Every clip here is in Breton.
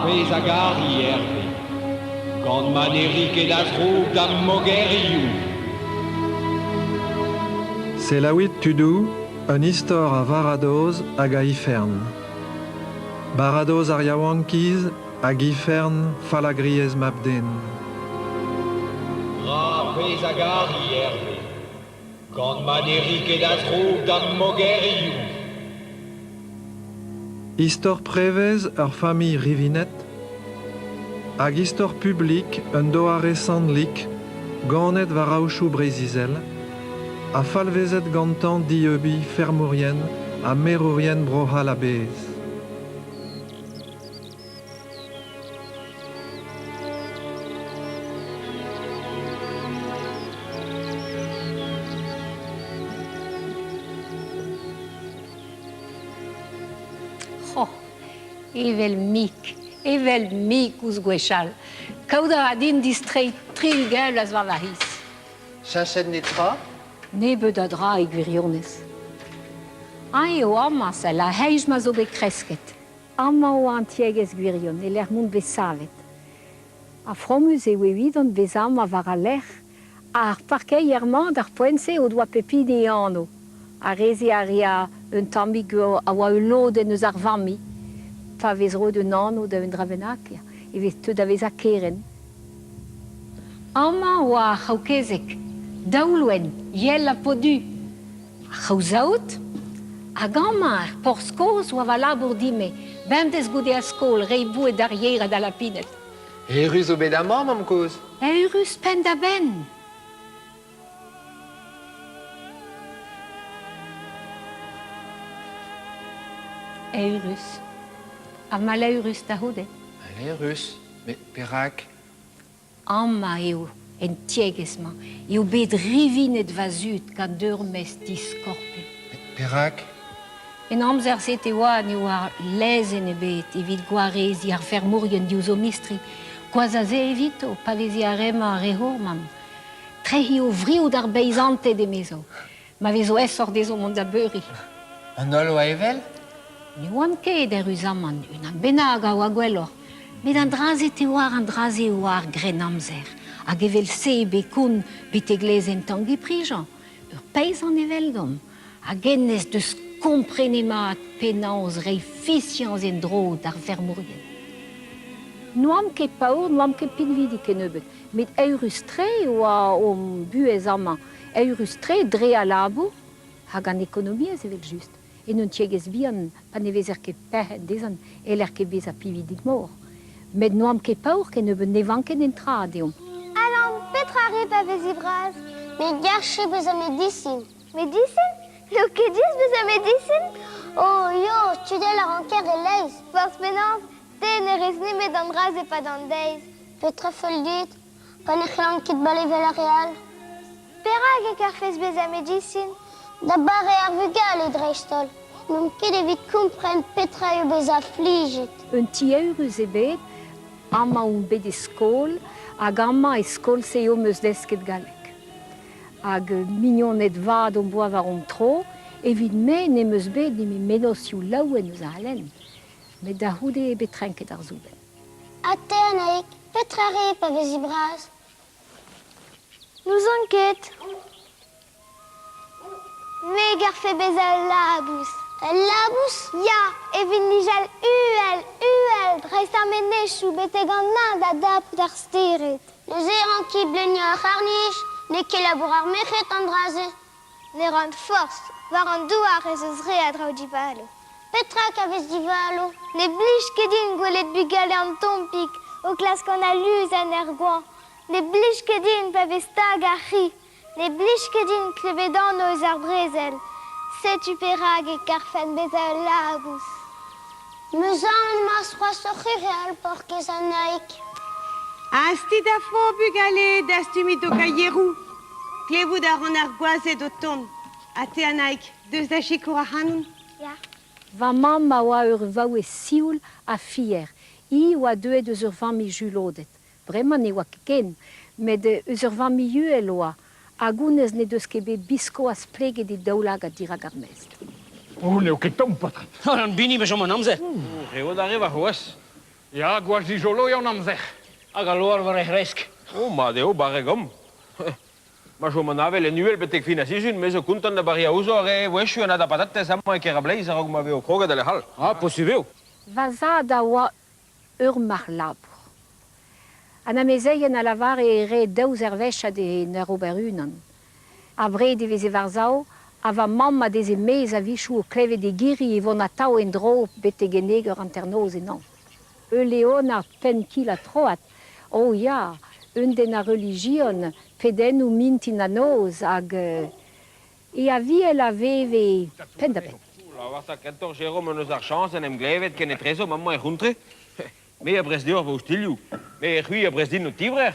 Pez agar ierve. Gant man Eric da troub da mogeriou. C'est la huit tudou, un histoire à Varadoz hag a Ifern. Baradoz ar yaouankiz hag Ifern falagriez mabden. Ra pez agar ierve. Gant man Eric da troub da mogeriou. Histoire prevez ur famille rivinet, hag histoire publik un doare sandlik, ganet varaouchou brezizel, a falvezet gantan diebi fermourien a merourien broha la bez. Oh, evel mik ouz gwechal. Kaout a din distrait tril gel as war lahis. Chachet netra? Nebet a dra e gwirionez. Eo amas la heiz ma zo bet kresket. Ama o antiegez gwirion, e l'er mont bet savet. A fromuz e wevid an bezam a var a l'er. Ar parkei ermand ar poense o doa pepini anno. A rezi a ria un tammig a oa un lod en eus ar vami. Pa vez ro de nano da un dravenak, e vez teud a vez a keren. Ama oa c'haukezek, daoulwen, yel a podu. A c'hauzaout, hag ama ar porskoz oa va labour dime, bem des goude a skol, reibou e darrier a da lapinet. E ruz o bet amañ, mam koz? E urus pen da ben. E urus. A mala urus da hode. Allez, rus. Mais perak? Amma eo en tiegezman. Eo bet rivinet vazut gant deurmez diskorpel. Perak? En amzer set e oa ne oa lezen e bet evit gwarezi ar fermourien diouz o mistri. Gwazaze evito, pa vezi a rema a rehor, mam. Trehi o vrioù d'ar beizante de mezo. Ma vezo esor dezo mont da beuri. An ol oa evel? Ne oan ket er uzaman, un an benag a oa gwellor. Met an drazet e oar an draze e oar gren amzer. Hag evel se bekoun bet e glezen tangi prijan. Ur peiz an evel dom. Hag ennez deus komprenemat penans reificians en dro d'ar fermourien. Noam ket paour, noam ket pinvidik en eubet. Met eurus tre oa om buez amañ. Eurus tre dre a labo hag an ekonomiez evel just. En un tiegez bihan, pa ne vezer ket perret dezan, eler ket bez a pividik mor. Met noam ket paour ken eubet nevanken en tra deom. Alan, petra re pa vezi braz? Met garche bez a medisin. Medisin? No ket dis bez a medisin? Oh yo, tudel ar anker e leiz. Fors penans, ten e rez nemet an draz e pa d'an deiz. Petra fol dit, pa ne c'hellan ket bale vel a real. Perak e karfez bez a medisin? Da bare ar vugal e dreistol. N'om ket evit kompren petra eo bez a flijet. Un ti eurus e bet, ama un bet e skol, hag ama e skol se eo meus desket galek. Hag mignonet vad on boa var om tro, evit me ne meus bet ni me menos ioù laouen eus a halen. Met da houde e bet trenket ar zouben. A te anaik, petra re pa vezi braz? Nous enquête. Me garfe bez a labous. Labous? Ya, evit nijal uel, dreist ar menechou beteg an nad a dap d'ar steret. Neus eran ki blenio ar c'harnij, ne ket labour ar mechet an draze. Ne rand forst, war an douar ez eus re a drao divalo. Petrak a vez divalo, ne blij ket din gwelet bugale an tompik, o klas kan a luz an er gwan. Ne blij ket din pa vez tag ar ri, ne blij ket din klevedan o eus ar brezel. Setu perag e karfen bet a labous. Meus an mas c'hoaz o c'hirel porkez anaik. Asti da fo bugale d'astumit o kaierou. Klevout ar an ar gwazet o ton. A te anaik, deus da chikour a hanoun? Ya. Va mam ma oa ur vaou e sioul a fier. I oa deuet eus ur vami julodet. Bremañ ne oa ken, met eus ur vami uel oa. Agounez ne deus ket bet bisko a spleget e daoulag a dirag ar mest. O, neo ket tom, patrat. An bini bezo mon amzer. Reo da reva c'hoaz. Ja, gwazi jolo yon amzer. Hag a loar war e resk. Oh, ma deo, barregom. Ma jo manave le nuel betek fina sizun, me zo kuntan da baria uso are weshu na da patates amma ke rablei zarog ma veo kroga de le hal. Ah, possibel. Vazada wa urmar labur. Ana mezeien a lavar e re deus ervecha de neroberunan. A bre de veze varzao, ava mamma deze mez a vichou o kleve de giri e von a tau en dro bete geneger an ternoz non. E leona pen kil a troat. Oh ja, un den a religion peden ou mintin a noz hag... E a vi el a veve pen da pen. La warta kentor Jérôme nos archans en em glevet ken etrezo mamma e juntre. Me a bresdeur vo stilju. Me e chui a bresdin no tivrer.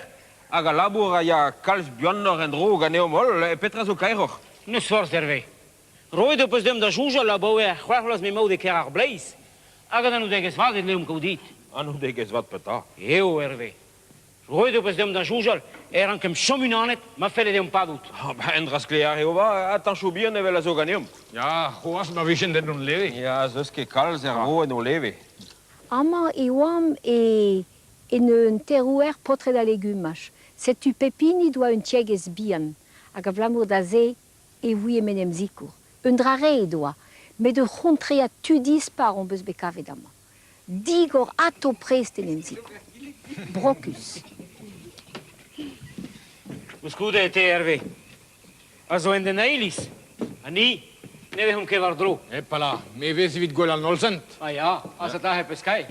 Hag a labur a ja kals bjonnor en dro ganeo mol e petra zo kairoch. Ne soar serve. Roed op dem da juja la boe chwarlas me mau de kerar bleis. Hag a nu deges vaget leum kaudit. Anu deges wat peta. Eu, Hervé. Roed op dem da juja an kem chomunanet ma felle de padut. En drasklear eo va, atan choubian e vel a zo ganeom. Ja, hoas ma vision den non lewe. Ja, zeus ke kals er vo en o leve. Ama e oam e un terouer potre da legumach. Setu pepini doa un tieges bian. Hag a vlamour da ze e oui e menem zikour. Un drare e doa. Me de c'hontre a tu dispar on beus bekave dama. Digor ato prest en zikour. Brocus. Muscude e te, Hervé. A zo en den ailis. Ani, neve hun kevar dro. Epala, me vezi vit gol an olzent. Ah ja, as a tahe peskai.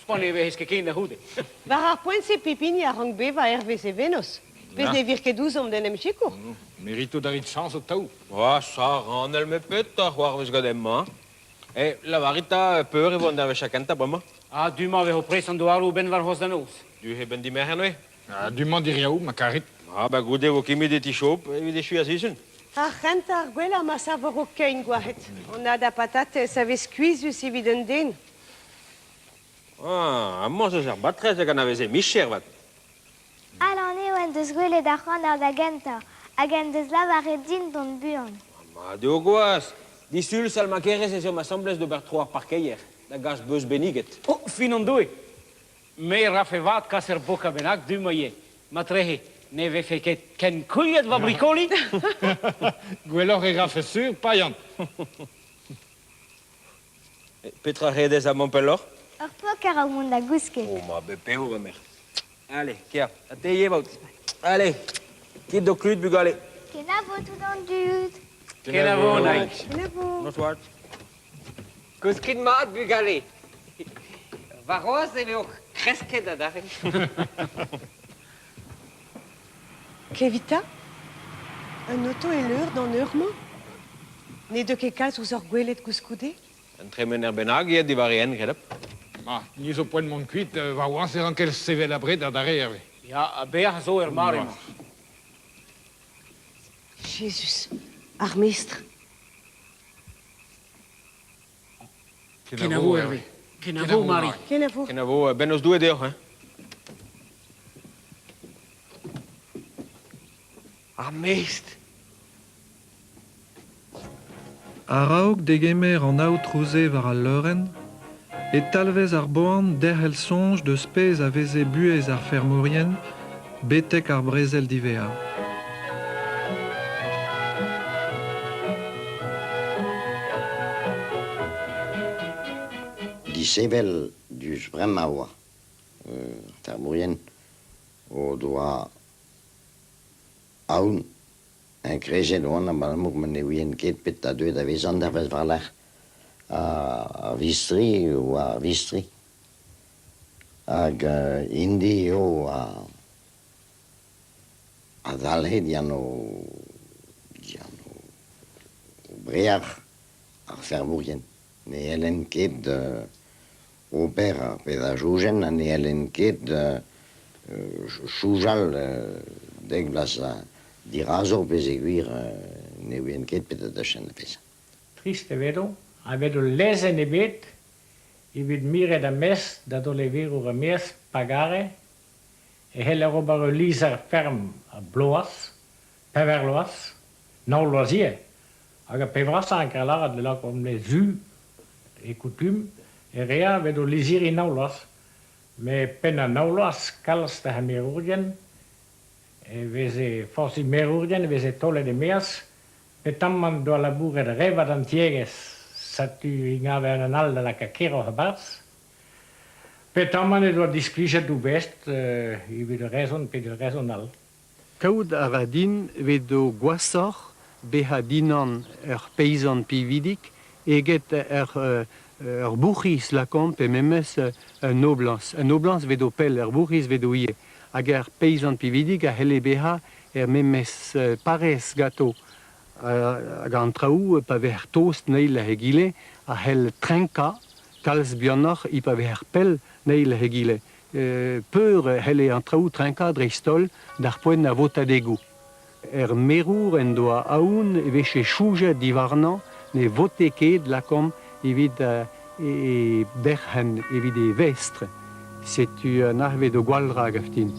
Spon eve hiske kin da hude. War ar poent se pepini a rank beva Hervé se Venus. Bez ne virke douz om den em chikour. Merito d'arit chans o tau. Wa, sa ran el me peta, war vez gadem ma. E, la varita peur e von da ve chakenta bama. Ah, du ma ve ho pres an doaru ben var hos da nos. Du he ben di mer henoe. Du man dir yaou, ma karit. Ah, ba goude vo kimi de ti chop, e vide chui a sizun. Ar renta ar gwella ma savor o kein gwaret. On a da patate sa vez kuizus evit un den. Ah, amman zo zer batrez e gant a veze micher vat. Alan eo en deus gwelet ar c'hoant ar da genta, hag en deus lavaret din don buan. Ma deo goaz. Disul sal ma kerez e zo ma semblez de bertroar parkeier. Da gaz beus beniget. Oh, fin an doe. Me rafevat kasser boka benak du maie. Ma trehe, neve feket ken kouillet va bricoli. Gwellor e rafe sur, paian. Petra redez a Montpellor? Ur poker a oamont da gousket. Oh, ma be pe o mer. Allez, kia, a te ye vaut. Allez, kit do klut bugale. Ken a vo tout an dud. Ken a vo, naik. Nos wat. Kouskin mat bugale. Varoz e veo kresket da dare. Klevita, un auto e leur d'an eurman. Ne de ket kalz ouz ur gwelet gouskoude. En tremen er benag, ye di varien, redep. Ma, niz o poen mon kuit, va oan ser an kel sevel abred ar dare, Hervé. Ja, a bear zo er marim. Jésus, ar mestre. Ken a vo, Hervé. Ken a vo, Marie. Ken a vo. En a vo ben os doe deo, hein? Ar meest. A raok degemer an aoutrouze war al leuren, e talvez ar boan derhel sonj deus pez a veze buez ar fermourien, betek ar brezel divea. Di sevel dus bremañ oa, fermourien, o doa aoun, un krezel oan a malamouk man e ouien ket pet a deuet a vezan da vez var l'ar a vistri ou a vistri. Hag indi eo a dalhe dian o brear ar fermourien. Ne elen ket oper ar ped a jougen, ne elen ket choujal dek blas a dirazo bez eguir ne ouien ket pet a dachan a pez. Triste vedo, a vedo lezen ebet, evit mire da mes da do lever ur a mes pagare, e hele robar lizer ferm a bloas, pever loas, nau loasie, hag a pevras an kralard le lak om le zu e coutume, e rea vedo lizir in nau loas, Mais penna naulas kals de Merurgen, we ze forsi Merurgen, we ze tolle de meas, petamman do labure de reva d'antieges, satu ingave an al de la kakero habars, petamman do discliche du best, ibi de raison pe de raisonal. Kaout a radin vedo gwasor beha dinan paysan pividik eget bourris lakamp e memes un oblans. Un oblans vedo pel bourris vedo ie. Hag paysan pividik a hele beha memes pares gato hag an traoù pa ver toast neil hegile a hel trenka kalz bionor i pa ver pel neil hegile. Peur hele an traoù trenka dreistol d'ar poen a votadegou. Merour en doa aoun veche chouja divarnan ne voteket lakom evit e berhen evit e vestre. Setu an arve de gwaldra gaftin.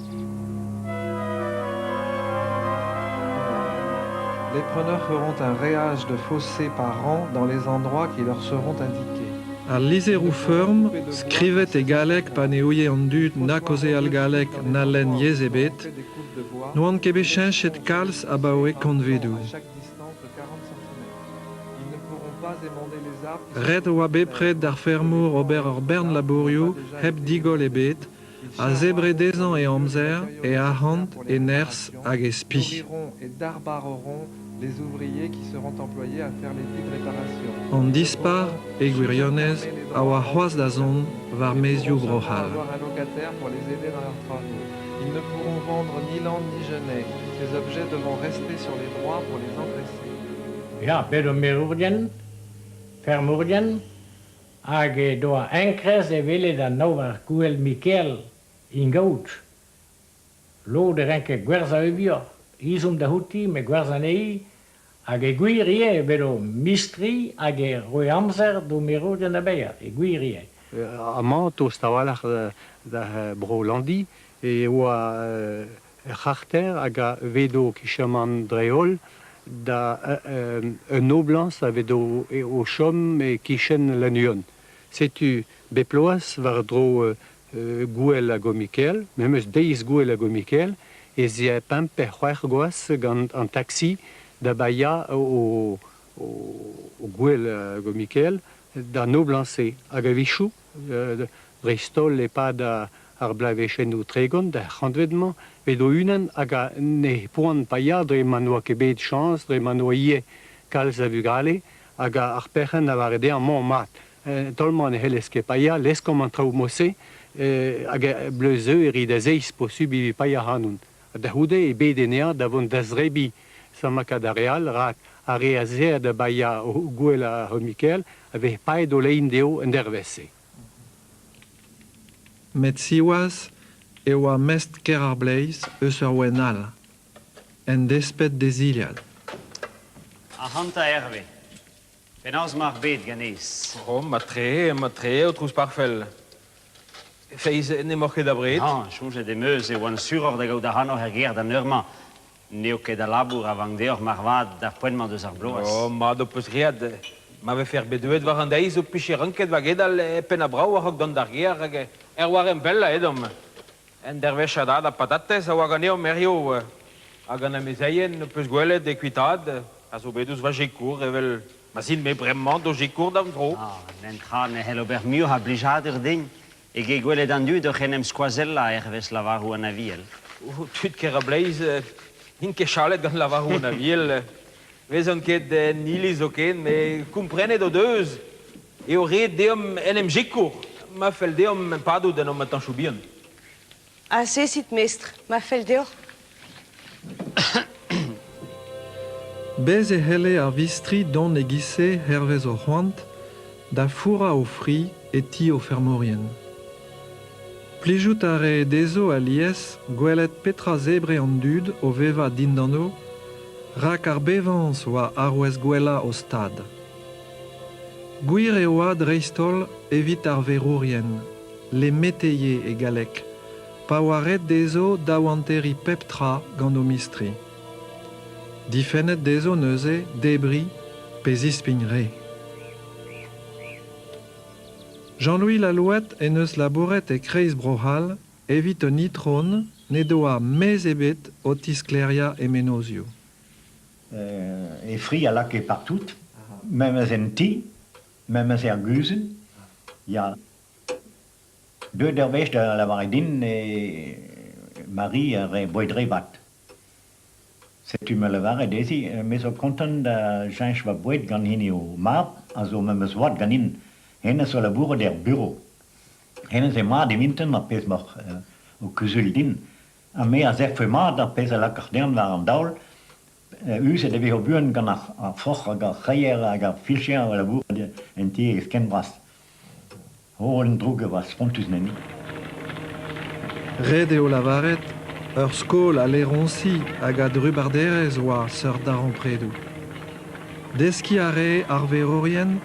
Les preneurs feront un réage de fossés par an dans les endroits qui leur seront indiqués. A lizerou ferm, skrivet e galek pa ne ouie an dud na koze al galek na len yezebet, nou an kebe chenchet kalz a baoe konvedou. Red oa bepred d'ar fermour ober ur bern labourioù heb digol ebet, a zebre dezan e amzer e ahant e ners hag e spi. Les ouvriers qui seront employés à faire les dits de réparation. On dispar et guirionez a oa c'hoaz da zon var meziou brohal. Avoir un locataire pour les aider dans leurs travaux. Ils ne pourront vendre ni lande ni genet. Ces objets devront rester sur les droits pour les engraisser. Ja, pedo Merurgen, Fermurgen, hag doa enkres e vele da novar Guel Michael in gout. Lo de renke gwerza ubio. Isum da huti me gwarzanei hag e guirie vedo mistri hag e roi amzer do Merurgen abeia e guirie. Amant o stawalach da brolandi e oa charter hag a vedo kishaman dreol da un oblans a vedo o chom e kishen l'anion. Setu beploas var dro gouel a go Michael, memes deiz gouel a go Michael, e zia pempe c'hwer goaz gant an taxi da baia o gouel go Michael da noblanse hag a vichou dreistol e pa da ar blavechen o tregon da c'hantvedman vedo unan hag a ne poan paia dre manoa kebet chans dre manoa ie kalz a vugale hag a ar perchen a varede an man mat tolman e helez ket paia leskom an traoù mose hag a bleuzeu e rid a zeiz posub ivi paia hanoun. Da houde e bedenea da vont da zrebi samakad a real rak a reazea da baia o gouel a Michael ave paet o lein deo en dervese. Met siwaz e oa mest ker ar bleiz eus ur oen al, en despet deziliad. A hanta Hervé, penaos mar bet ganez. Oh, ma tre, o trous parfel. Feiz ne morket da bret? Non, chouge de meus e oan suror da gaout da hano her ger da neurman. Neo ket da labour avant deor marvad d'ar poenman deus ar bloaz. Oh, ma do peus read. Ma ve fer bedeuet war an deiz o piche ranket va gedal pen a brau a dan d'ar ger hag war en bella edom. En dervech a da patates a oa ganeo merio hag an amezeien peus gwelet e kuitad a zo bedous va jekour evel ma sin me bremman do jekour d'an tro. Ah, n'entra ne hel ober mieux ha blijad ur din. E ge gwelet an dud ur c'henem skoazella ervez lavar ou an aviel. Tuit ker a bleiz, in ket chalet gant lavar ou an aviel. Vez an ket niliz o ken, me komprenet o deus. E o ret deom enem jekour. Ma fel deom padou den om matan choubion. Ah, c'est sit mestre, ma fel deor. Bez e hele ar vistri don e gise hervez o c'hoant, da foura o fri e ti o fermorien. Plijout a re dezo a lies gwelet petra zebre an dud o veva dindano, rak ar bevans oa arwez gwella o stad. Gwir e oa dreistol evit ar verourien, le meteye e galek, pa oa ret dezo daouanteri peptra gant o mistri. Difennet dezo neuze, debri, pe zispign re. Jean-Louis Lalouette et neus labouret et kreis brohal, évite nitron, ne doa mezebet otis cleria et menosio. Et fri à la que partout, même en ti, même en guzen, il y a deux derviches de la Varidine et Marie Boydrevat. C'est tu me le var et desi, mais so content de Jean Schwabouet gan hini au map, also même swat gan in, henne so labouren der bureau. Henne se ma de winter na pes noch au Kuzuldin. A me a zef ma da pes a la cardern war am daul. Se de vi buren gan a foch a khaier a filcher a labour en ti sken bras. Ho en droge was fontus neni. Rede o lavaret, ur skol a leronsi hag a drubarderez oa seur daran predou. Deski a re ar verorien,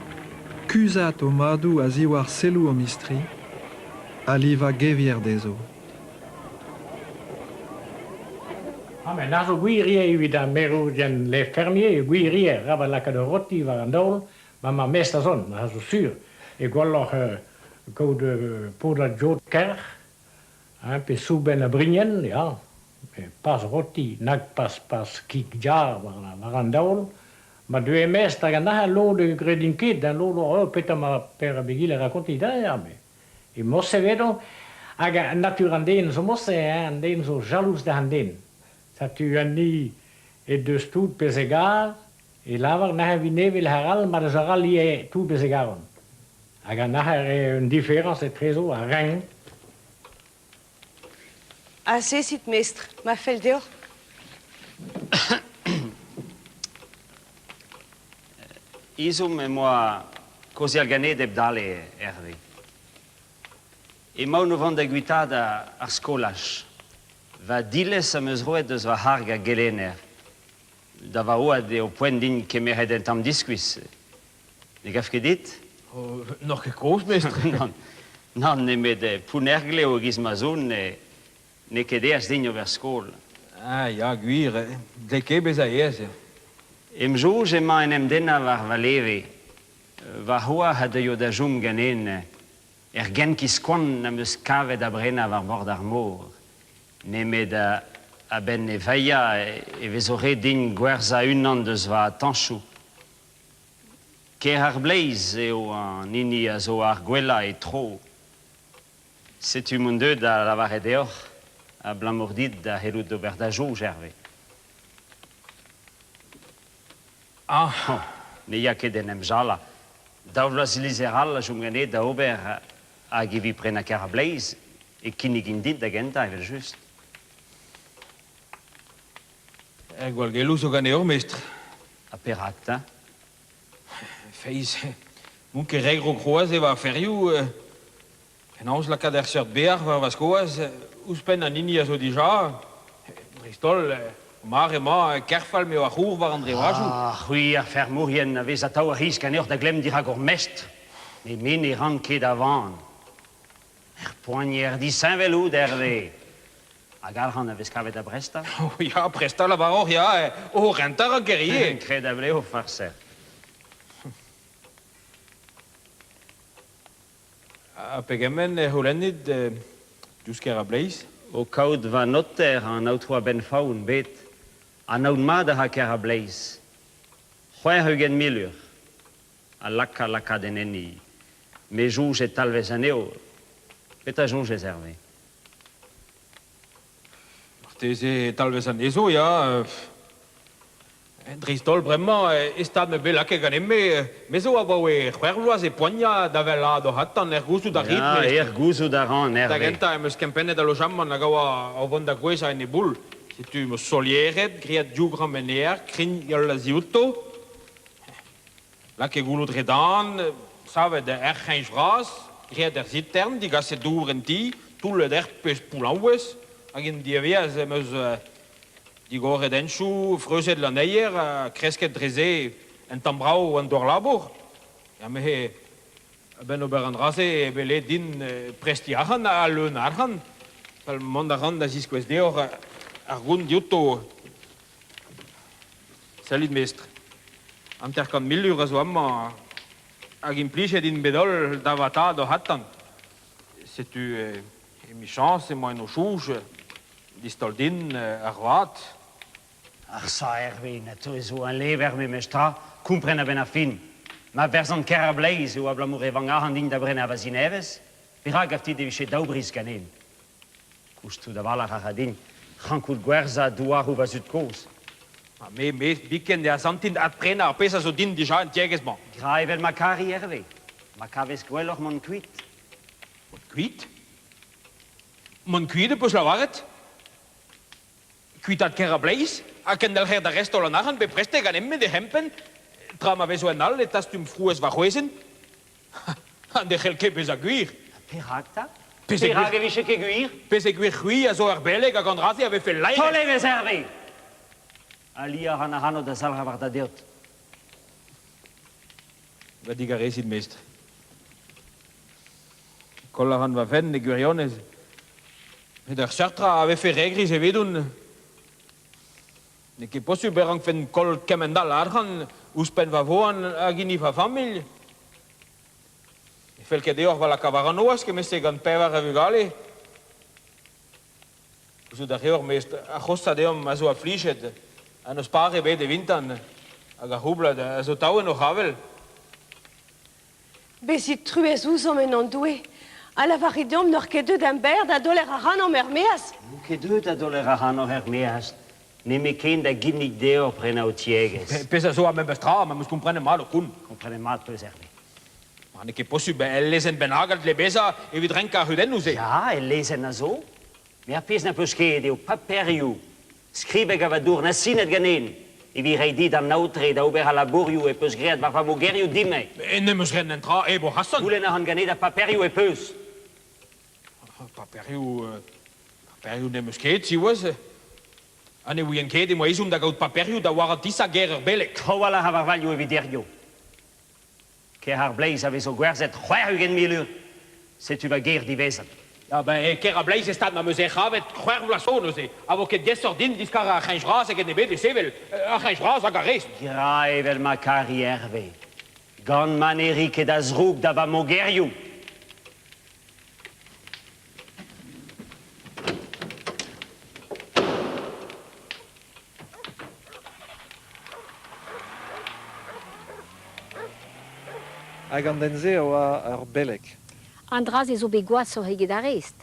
kuzat o madou a ziwar selou o mistri, a liva gevier dezo. Ah, mais nazo guirie evit a merurien le fermier, guirie raba laka de roti var an daol, ma mesta zon, nazo sur. E gwalloch go de poda jod kerch, pe souben a brinien, ja. Pas roti, nag pas kik jar var an daol. Ma due mesta hag naha lo de gredinkit, dan lo peta ma pera begile raconti da, me. E mosse vedo, hag natur an den, so mosse an den so jalous da an den. Ça tu as ni et de tout pesegar, et là var naha vi nevel haral, ma de zaral li tout pesegaron. Hag naha une différence de trésor à rang. Assez, sit mestre, ma fel dehors. Isum et moi, così al gané d'ebdale Hervé. Et moi, nous vend d'aguitada à scolas. Va diles a meus roet deus va harg a gelener. Da va oad eo poent din ke me red entam discuis. Ne gaf ket dit? Nog ke koos, mestre? Non, ne met de punergle o gizmazoun ne kedeas din over skol. Ah, ja, guir, de ke bezaies. Em jouj ema en em denna var va leve. Va hoa ha de yo da joum ganen. Gen ki skon na meus kavet a brena var bord ar mor. Ne met a ben e vaia e vezore din gwerza unan deus va tanchou. Ker ar bleiz eo an ini a zo ar gwella e tro. Setu moun deud a lavare deoc'h a blamordit da helout d'ober da jo, Gervé. Ah. Oh, ne ya ket en em jala. Da vlas lizeral a jom gane da ober a givi prena ker ar bleiz e kinnig indit da genta evel just. Gwal gelous o gane ur, mestre. A perat, hein? Feiz, moun ket regro kroaz eva ferioù, en aos la kader seurt bear va skoaz, ouspen an ini a zo dija, Bristol, mar e ma, kerfal meo a c'hour var an drevajou. Ah, oui, ar fermourien a vez a tao a risk an ur da glem dirag ur mestre. Ne men e ran ket avan. Poigner di Saint-Veloud, Hervé. A galran a vez kavet a Bresta? Oh, ja, Bresta la var or, ja, o rentar a guerrier. Incredable o farser. A pegemen holennid dous ker a bleiz? O kaout va noter an aotroa ben faoun bet. An aoun mad a ha ker a bleiz. C'hwer eugen milur. A laka den enni. Me jouj et talvez an eo. Pet a jouj ez Hervé. Teze talvez an ezo, ja. Dristol, bremañ, estad me belak e ganem me zo a baoe c'hwervloaz e poigna davel a do hatan gousou da rit. Ja, gousou da ran, Hervé. Da genta eus kempennet a lo jamman a gaoa a vant da gwez a en e boul. Setu meus solieret, griat diogram en eer, krin yol a ziouto. Lak e goulout redan, savet er c'heinj vras, griat er zitern, digas e dour en ti, tout le der pez poulanouez. Hag en diaviaz meus digoret enchou, freuzet la neier, kresket dreze en tambrao an dor labour. Ja, me ben ober an raze e bele din presti arhan a leun arhan. Pal mond arhan da ziskwez deor ar goun dioto. Salut, mestre. Anterkan millur a zo amma Ag implice din bedol d'avata do hattan. C'est tu mi chance moi no chouge distoldin arvat. Ach sa Hervé, na to zo an lever me mestra, comprena ben a fin. Ma versant kera blaze ou ablamour evanga handin da brena vazineves, pira gafti de viche daubris ganen. Kustu da vala haradin, rankul guerza duar ou vazut cause. Me biken de asantin at prena pesa so din déjà en tiegesman. Graivel Makari Hervé. Makaves gweloch mon kuit. Mon kuit? Mon kuit de pus la waret? Kuit at kera blaze? A kendel her da resto la nachen bepreste ganem me de hempen? Trama veso en al et astum frues vajoesen? An de gelke pesa guir. Peracta? Perage viche ke guir? Pese guir chui a zo arbele ga gandrati ave fel laire. Toleves Hervé! Alia hano da salra vardadeot. Va diga resid mestre. Collaran va fen de guriones. Et der chartra ave fe regris e vedun. Ne ke possu berang fen kol kemendal arhan, uspen va voan agini fa famil. Fel que deor va la cavaranoas que me segan peva revugale. Usu da reor mest a hosta deom a zo afflichet. A nos pare be de vintan. A hubla a zo tauen no havel. Besit truez ouz om en an doué. A la varidom nor ket deud en ber da doler a ran om Herméas. Ou ket deud a doler a ran om Herméas. Ne me ken da ginnig deor prena o tieges. Pesa zo a me bestra, ma mus comprenne mal o kun. Comprenne mal peus Hervé. Ma ne ket possu be el lesen benagalt le besa e vid renka huden use. Ja, el lesen a zo. Me a pez na peus ket eo paperiou. Skribeg a vadour na sinet ganen. E vi rei dit an nautre da ober a laboriou e peus great va famo geriou dime. E ne meus ren entra e bo hassan. Goulen a han ganet da paperiou e peus. Paperiou ne meus ket, si oaz. Ane ouien ket e moa izum da gaut paperiou da war a disa gerer belek. Trawala ha varvalio e viderio. Ke har blaze ave zo gwerzet c'hwer ugen milur. Se tu va ger divezan. Ja, ben, e ker a blaze stad ma meus e chavet c'hwer vla so no se. Avo ket desordin diskar a c'henj ras e ket nebe de sevel. A c'henj ras a garest. Graivel Makari Hervé. Gant man Erik e da zroug da va mo geriou. Hag an denze oa ur belek. Andraz ez o bet gwasor eget a rest.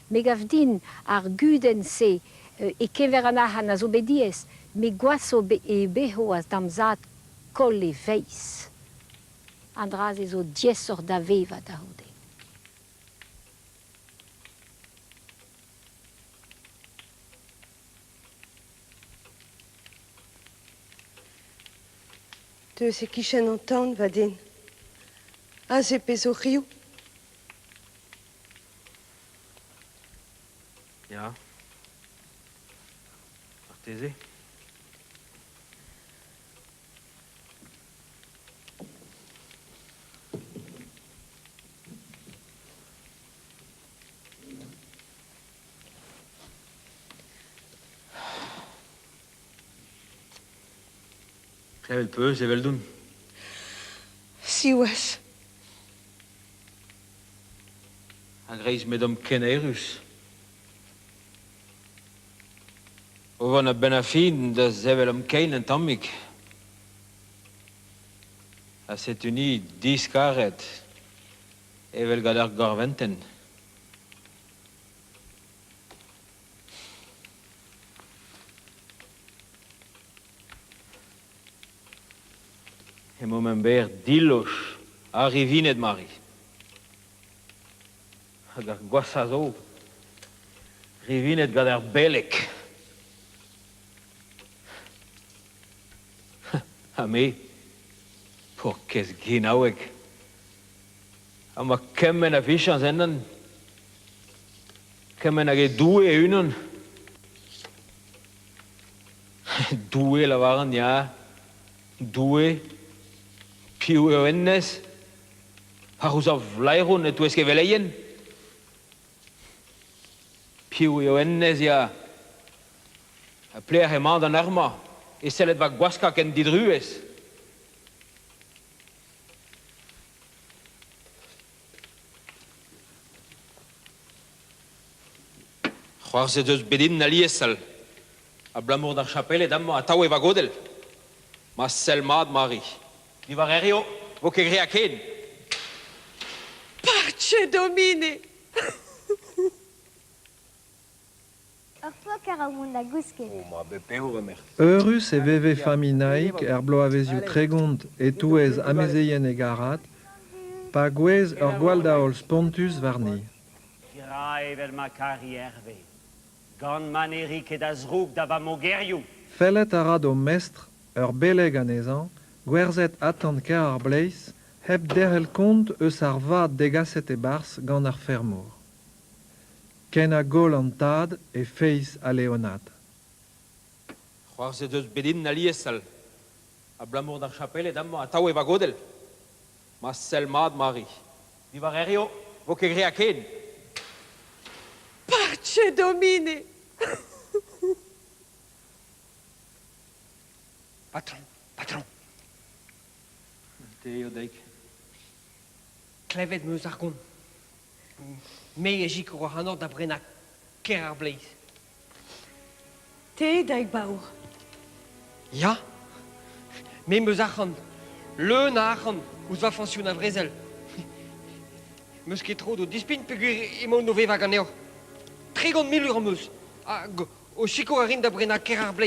Me gav din ar guden se e kever an ahan a zo bet diez, me gwasor e beho az damzad kol e veiz. Andraz ez o diesor da veva da hode. Deus e kichen an tan va din. A ze pezo riou. Ja. Artese. Klevel peu, ze vel doen. Si ouez. Agreis medom Kenerus. Ovan a ben a fin da zevel am kein en tammik. A set uni diskaret. Evel gader garventen. E moment ber dillos a rivinet mari. Hag ar gwasa zo. Rivinet gader belek. A me, por kes ginauek. A ma kemmen a fischan senden. Kemmen a ge due unen. Due la waren, ja. Due. Piu e ennes. Harus auf Leirun et ueske veleien. Piu e ennes, ja. A plea he mandan arma. E selet va gwaska ken didrues. Croire c'est deux bedin na liesal. A blamour d'ar chapelle dammo a tau eva godel. Ma selmad Marie. Di varerio, vo che grea ken. Parce domine. Orfo karamunda gusket. Oh, ma bepeo remer. Eurus e veve faminaik bloaveziu tregont et touez amezeien e garat, pa gwez gwaldaol spontus varni. Kirae vel ma carrière. Gant manerik et azrouk da va mogeriou. Fellet a rad o mestr beleg anezan, gwerzet attend ker ar bleiz, heb derel kont eus ar vat degaset e bars gant ar fermour. Ken a gol an tad e feiz a leonat. Croire c'est deux bedin na liesal. A blamour d'ar chapelle dammo a tau eva godel. Ma selmad Marie. Di varerio, vo che grea ken. Parce domine. Patron. Teo deik. Klevet meus ar gont. Me e jik oa hanor da brena ker ar bleiz. Te daig baour. Ja? Me meus archan. Le na archan. Ouz va fansioun a vrezel. Meus ket tro do dispin pegur emo no veva ganeo. 30 000 ur meus. O chiko a rin da brena ker ar bleiz.